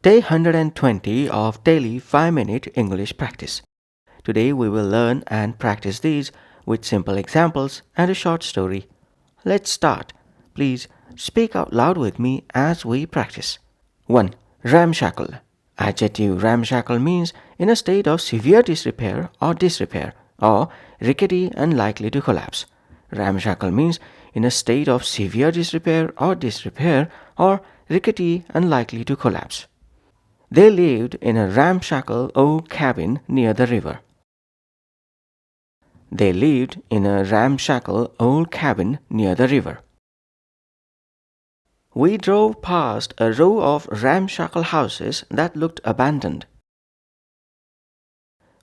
Day 120 of daily 5-minute English practice. Today we will learn and practice these with simple examples and a short story. Let's start. Please speak out loud with me as we practice. 1. Ramshackle. Adjective ramshackle means in a state of severe disrepair, or rickety and likely to collapse. Ramshackle means in a state of severe disrepair, or rickety and likely to collapse. They lived in a ramshackle old cabin near the river. They lived in a ramshackle old cabin near the river. We drove past a row of ramshackle houses that looked abandoned.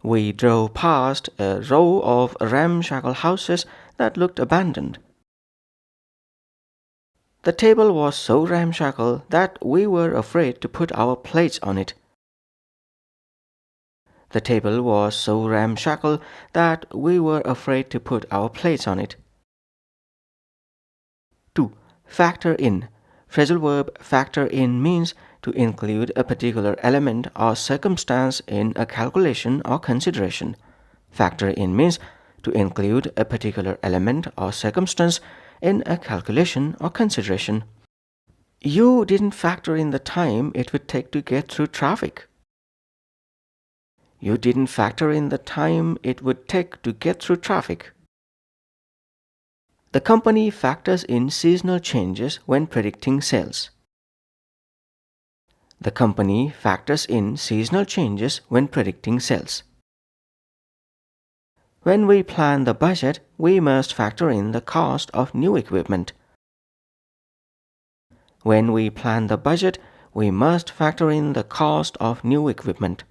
We drove past a row of ramshackle houses that looked abandoned. The table was so ramshackle that we were afraid to put our plates on it. The table was so ramshackle that we were afraid to put our plates on it. 2. Factor in. Phrasal verb factor in means to include a particular element or circumstance in a calculation or consideration. Factor in means to include a particular element or circumstance in a calculation or consideration. You didn't factor in the time it would take to get through traffic. You didn't factor in the time it would take to get through traffic. The company factors in seasonal changes when predicting sales. The company factors in seasonal changes when predicting sales. When we plan the budget, we must factor in the cost of new equipment. When we plan the budget, we must factor in the cost of new equipment.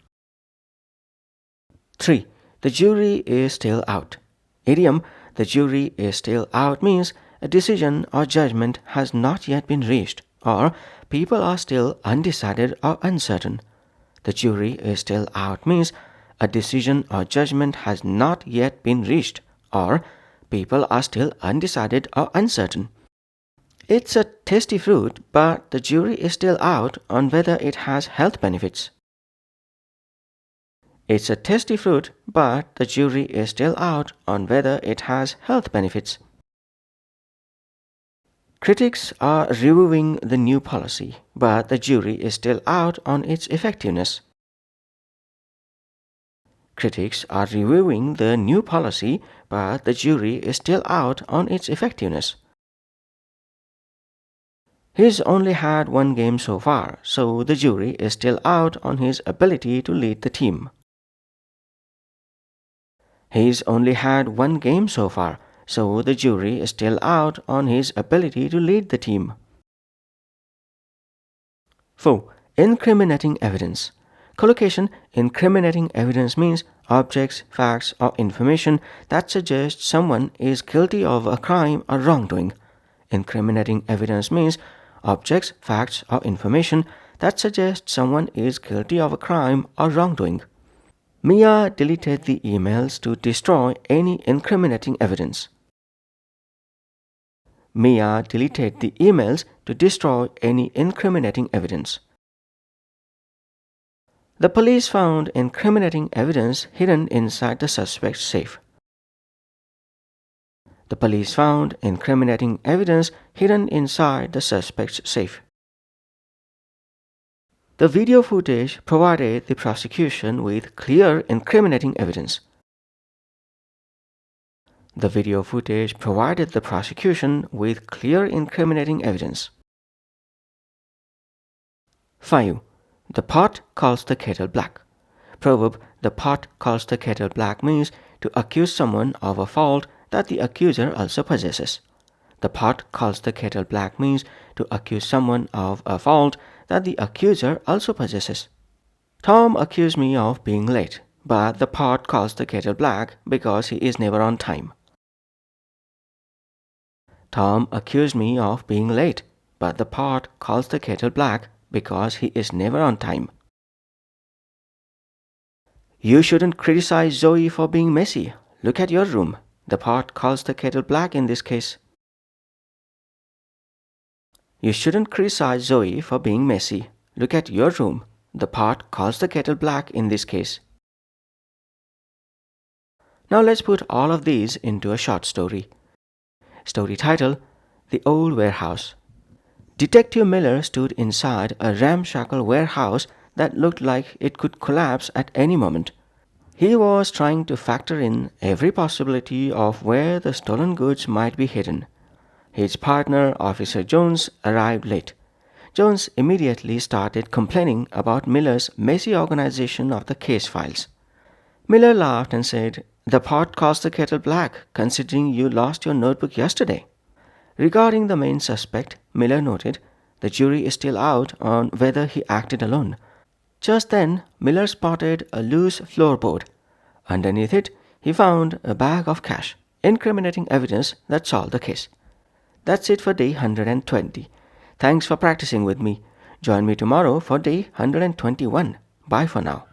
3. The jury is still out. Idiom, the jury is still out means a decision or judgment has not yet been reached, or people are still undecided or uncertain. The jury is still out means a decision or judgment has not yet been reached, or people are still undecided or uncertain. It's a tasty fruit, but the jury is still out on whether it has health benefits. It's a tasty fruit, but the jury is still out on whether it has health benefits. Critics are reviewing the new policy, but the jury is still out on its effectiveness. Critics are reviewing the new policy, but the jury is still out on its effectiveness. He's only had one game so far, so the jury is still out on his ability to lead the team. He's only had one game so far, so the jury is still out on his ability to lead the team. 4. Incriminating evidence. Collocation. Incriminating evidence means objects, facts, or information that suggests someone is guilty of a crime or wrongdoing. Incriminating evidence means objects, facts, or information that suggests someone is guilty of a crime or wrongdoing. Mia deleted the emails to destroy any incriminating evidence. Mia deleted the emails to destroy any incriminating evidence. The police found incriminating evidence hidden inside the suspect's safe. The police found incriminating evidence hidden inside the suspect's safe. The video footage provided the prosecution with clear incriminating evidence. The video footage provided the prosecution with clear incriminating evidence. 5. The pot calls the kettle black. Proverb, the pot calls the kettle black means to accuse someone of a fault that the accuser also possesses. The pot calls the kettle black means to accuse someone of a fault that the accuser also possesses. Tom accused me of being late, but the pot calls the kettle black because he is never on time. Tom accused me of being late, but the pot calls the kettle black because he is never on time. You shouldn't criticize Zoe for being messy. Look at your room. The pot calls the kettle black in this case. You shouldn't criticize Zoe for being messy. Look at your room. the pot calls the kettle black in this case. Now let's put all of these into a short story. Story title: The Old Warehouse. Detective Miller stood inside a ramshackle warehouse that looked like it could collapse at any moment. He was trying to factor in every possibility of where the stolen goods might be hidden. His partner, Officer Jones, arrived late. Jones immediately started complaining about Miller's messy organization of the case files. Miller laughed and said, "The pot caused the kettle black, considering you lost your notebook yesterday." Regarding the main suspect, Miller noted, the jury is still out on whether he acted alone. Just then, Miller spotted a loose floorboard. Underneath it, he found a bag of cash, incriminating evidence that solved the case. That's it for day 120. Thanks for practicing with me. Join me tomorrow for day 121. Bye for now.